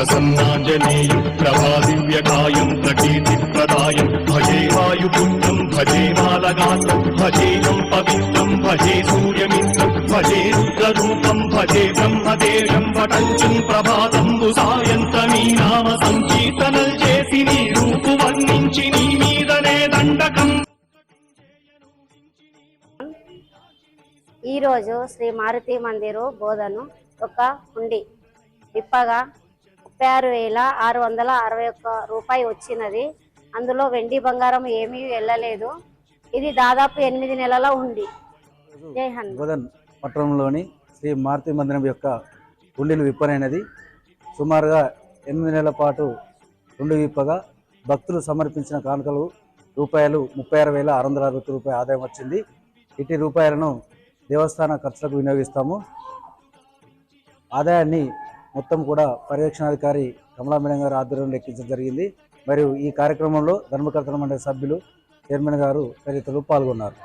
प्रसन्नाञ्जनेयं प्रभादिव्यकायं प्रकीर्तिप्रदायं भजे वायुपुत्रं भजे बालगात्रं भजेयं पवित्रं भजे सूर्यमित्रं भजे रुद्ररूपं भजे ब्रह्मदेवं पठञ्चं ప్రభాతంబు సాయంతమీ నామ సంకీర్తనల్ చేసి నీ రూపు వర్ణించి నీ మీదనే దండకం. ఈరోజు శ్రీ మారుతి మందిరు బోధను ఒక హుండీ విప్పగా 36,661 రూపాయి వచ్చినది. అందులో వెండి బంగారం ఏమీ వెళ్ళలేదు. ఇది దాదాపు 8 నెలల హుండీ. జై హనుమాన్. పట్టణంలోని శ్రీ మారుతి మందిరం యొక్క హుండీలు విప్పనైనది. సుమారుగా 8 నెలల పాటు హుండీ విప్పగా భక్తులు సమర్పించిన కానుకలు రూపాయలు 36,661 ఆదాయం వచ్చింది. ఇటు రూపాయలను దేవస్థాన ఖర్చులకు వినియోగిస్తాము. ఆదాయాన్ని మొత్తం కూడా పర్యవేక్షణాధికారి కమలా మేడం గారు ఆధ్వర్యంలో లెక్కించడం జరిగింది. మరియు ఈ కార్యక్రమంలో ధర్మకర్తల మండలి సభ్యులు, చైర్మన్ గారు తదితరులు పాల్గొన్నారు.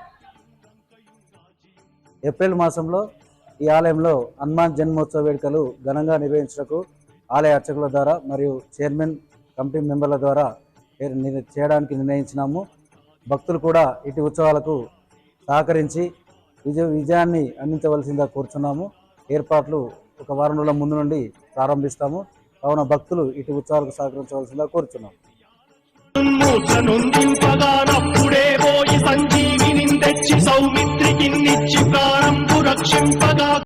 ఏప్రిల్ మాసంలో ఈ ఆలయంలో హనుమాన్ జన్మోత్సవ వేడుకలు ఘనంగా నిర్వహించడానికి ఆలయ అర్చకుల ద్వారా మరియు చైర్మన్ కమిటీ మెంబర్ల ద్వారా చేయడానికి నిర్ణయించినాము. భక్తులు కూడా ఇటు ఉత్సవాలకు సహకరించి విజయాన్ని అందించవలసిందిగా కోరుచున్నాము. ఏర్పాట్లు ఒక వారం రోజుల ముందు నుండి ప్రారంభిస్తాము. కావున భక్తులు ఇటు ఉత్సవాలకు సహకరించవలసిందిగా కోరుచున్నాము. సంజీవిని తెచ్చి సౌమిత్రికి ప్రారంభు రక్షింపగా